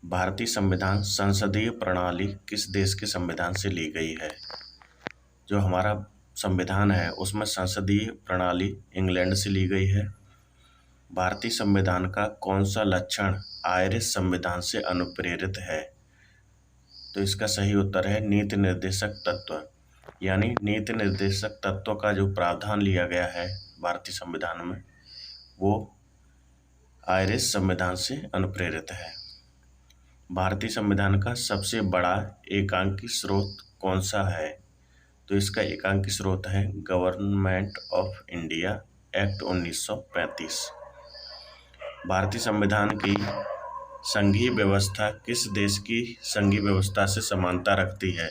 भारतीय संविधान संसदीय प्रणाली किस देश के संविधान से ली गई है? जो हमारा संविधान है उसमें संसदीय प्रणाली इंग्लैंड से ली गई है। भारतीय संविधान का कौन सा लक्षण आयरिश संविधान से अनुप्रेरित है? तो इसका सही उत्तर है नीति निर्देशक तत्व। यानी नीति निर्देशक तत्व का जो प्रावधान लिया गया है भारतीय संविधान में वो आयरिश संविधान से अनुप्रेरित है। भारतीय संविधान का सबसे बड़ा एकांकी स्रोत कौन सा है? तो इसका एकांकी स्रोत है गवर्नमेंट ऑफ इंडिया एक्ट 1935। भारतीय संविधान की संघीय व्यवस्था किस देश की संघीय व्यवस्था से समानता रखती है?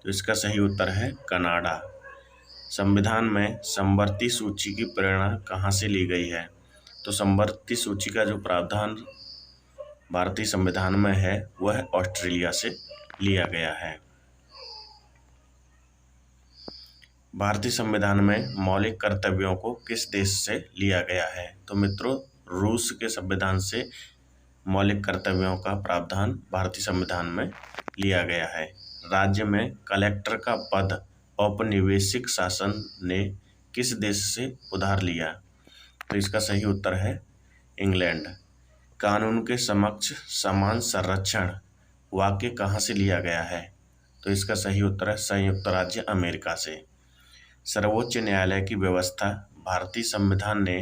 तो इसका सही उत्तर है कनाडा। संविधान में समवर्ती सूची की प्रेरणा कहाँ से ली गई है? तो समवर्ती सूची का जो प्रावधान भारतीय संविधान में है वह ऑस्ट्रेलिया से लिया गया है। भारतीय संविधान में मौलिक कर्तव्यों को किस देश से लिया गया है? तो मित्रों, रूस के संविधान से मौलिक कर्तव्यों का प्रावधान भारतीय संविधान में लिया गया है। राज्य में कलेक्टर का पद औपनिवेशिक शासन ने किस देश से उधार लिया? तो इसका सही उत्तर है इंग्लैंड। कानून के समक्ष समान संरक्षण वाक्य कहाँ से लिया गया है? तो इसका सही उत्तर है संयुक्त राज्य अमेरिका से। सर्वोच्च न्यायालय की व्यवस्था भारतीय संविधान ने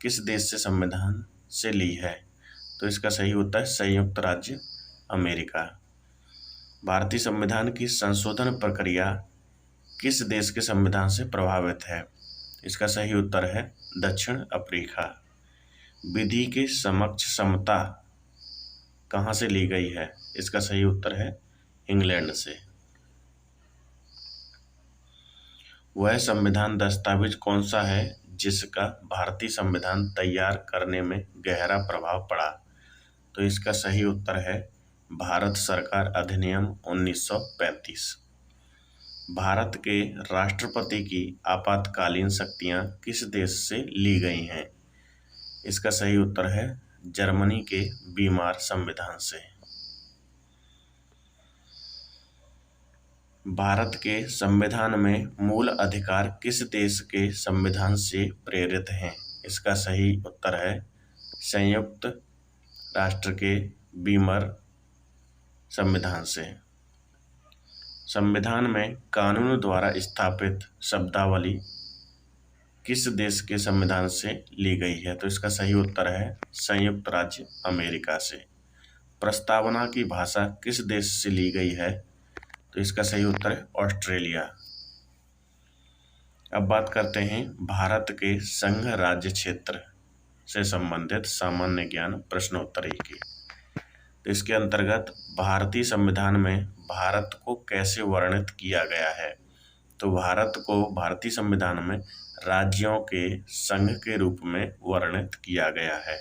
किस देश से संविधान से ली है? तो इसका सही उत्तर है संयुक्त राज्य अमेरिका। भारतीय संविधान की संशोधन प्रक्रिया किस देश के संविधान से प्रभावित है? इसका सही उत्तर है दक्षिण अफ्रीका। विधि के समक्ष समता कहाँ से ली गई है? इसका सही उत्तर है इंग्लैंड से। वह संविधान दस्तावेज कौन सा है जिसका भारतीय संविधान तैयार करने में गहरा प्रभाव पड़ा? तो इसका सही उत्तर है भारत सरकार अधिनियम 1935। भारत के राष्ट्रपति की आपातकालीन शक्तियां किस देश से ली गई हैं? इसका सही उत्तर है जर्मनी के बीमार संविधान से। भारत के संविधान में मूल अधिकार किस देश के संविधान से प्रेरित हैं? इसका सही उत्तर है संयुक्त राष्ट्र के बीमर संविधान से। संविधान में कानून द्वारा स्थापित शब्दावली किस देश के संविधान से ली गई है? तो इसका सही उत्तर है संयुक्त राज्य अमेरिका से। प्रस्तावना की भाषा किस देश से ली गई है? तो इसका सही उत्तर है ऑस्ट्रेलिया। अब बात करते हैं भारत के संघ राज्य क्षेत्र से संबंधित सामान्य ज्ञान प्रश्नोत्तरी की। तो इसके अंतर्गत भारतीय संविधान में भारत को कैसे वर्णित किया गया है? तो भारत को भारतीय संविधान में राज्यों के संघ के रूप में वर्णित किया गया है।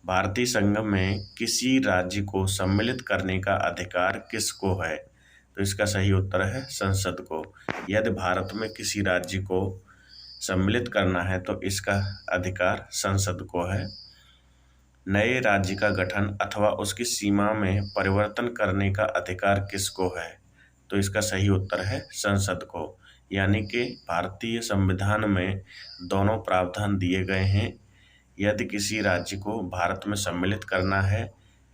भारतीय संघ में किसी राज्य को सम्मिलित करने का अधिकार किसको है? तो इसका सही उत्तर है संसद को। यदि भारत में किसी राज्य को सम्मिलित करना है तो इसका अधिकार संसद को है। नए राज्य का गठन अथवा उसकी सीमा में परिवर्तन करने का अधिकार किसको है? तो इसका सही उत्तर है संसद को। यानी कि भारतीय संविधान में दोनों प्रावधान दिए गए हैं। यदि किसी राज्य को भारत में सम्मिलित करना है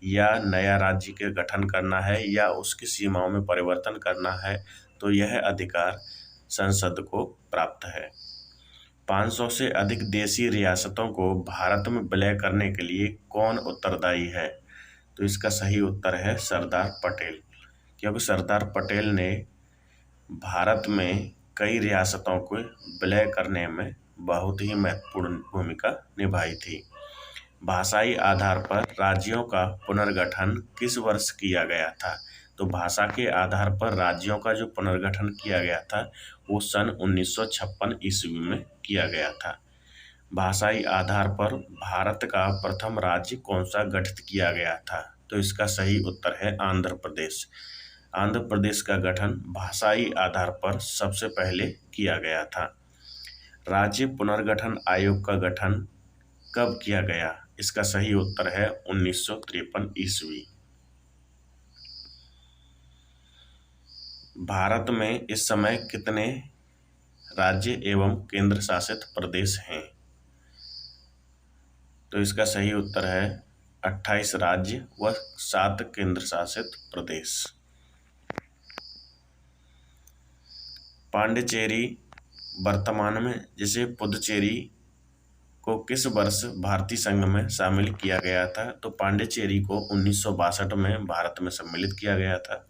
या नया राज्य के गठन करना है या उसकी सीमाओं में परिवर्तन करना है तो यह अधिकार संसद को प्राप्त है। 500 से अधिक देशी रियासतों को भारत में विलय करने के लिए कौन उत्तरदायी है? तो इसका सही उत्तर है सरदार पटेल, क्योंकि सरदार पटेल ने भारत में कई रियासतों को विलय करने में बहुत ही महत्वपूर्ण भूमिका निभाई थी। भाषाई आधार पर राज्यों का पुनर्गठन किस वर्ष किया गया था? तो भाषा के आधार पर राज्यों का जो पुनर्गठन किया गया था वो सन 1956 ईस्वी में किया गया था। भाषाई आधार पर भारत का प्रथम राज्य कौन सा गठित किया गया था? तो इसका सही उत्तर है आंध्र प्रदेश। आंध्र प्रदेश का गठन भाषाई आधार पर सबसे पहले किया गया था। राज्य पुनर्गठन आयोग का गठन कब किया गया? इसका सही उत्तर है 1953 ईस्वी। भारत में इस समय कितने राज्य एवं केंद्र शासित प्रदेश हैं? तो इसका सही उत्तर है 28 राज्य व 7 केंद्र शासित प्रदेश। पांडिचेरी वर्तमान में, जिसे पुदुचेरी को किस वर्ष भारतीय संघ में शामिल किया गया था? तो पांडिचेरी को 1962 में भारत में सम्मिलित किया गया था।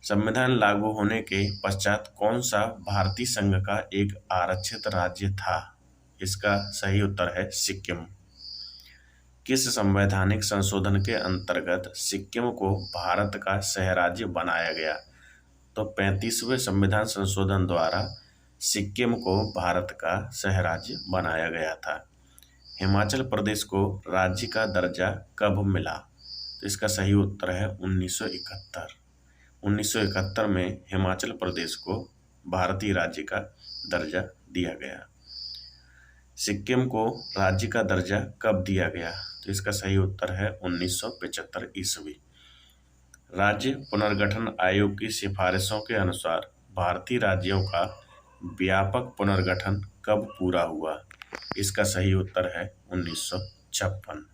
संविधान लागू होने के पश्चात कौन सा भारतीय संघ का एक आरक्षित राज्य था? इसका सही उत्तर है सिक्किम। किस संवैधानिक संशोधन के अंतर्गत सिक्किम को भारत का सह राज्य बनाया गया? तो 35वें संविधान संशोधन द्वारा सिक्किम को भारत का सह राज्य बनाया गया था। हिमाचल प्रदेश को राज्य का दर्जा कब मिला? तो इसका सही उत्तर है 1971। 1971 में हिमाचल प्रदेश को भारतीय राज्य का दर्जा दिया गया। सिक्किम को राज्य का दर्जा कब दिया गया? तो इसका सही उत्तर है 1975 ईस्वी। राज्य पुनर्गठन आयोग की सिफारिशों के अनुसार भारतीय राज्यों का व्यापक पुनर्गठन कब पूरा हुआ? इसका सही उत्तर है 1956।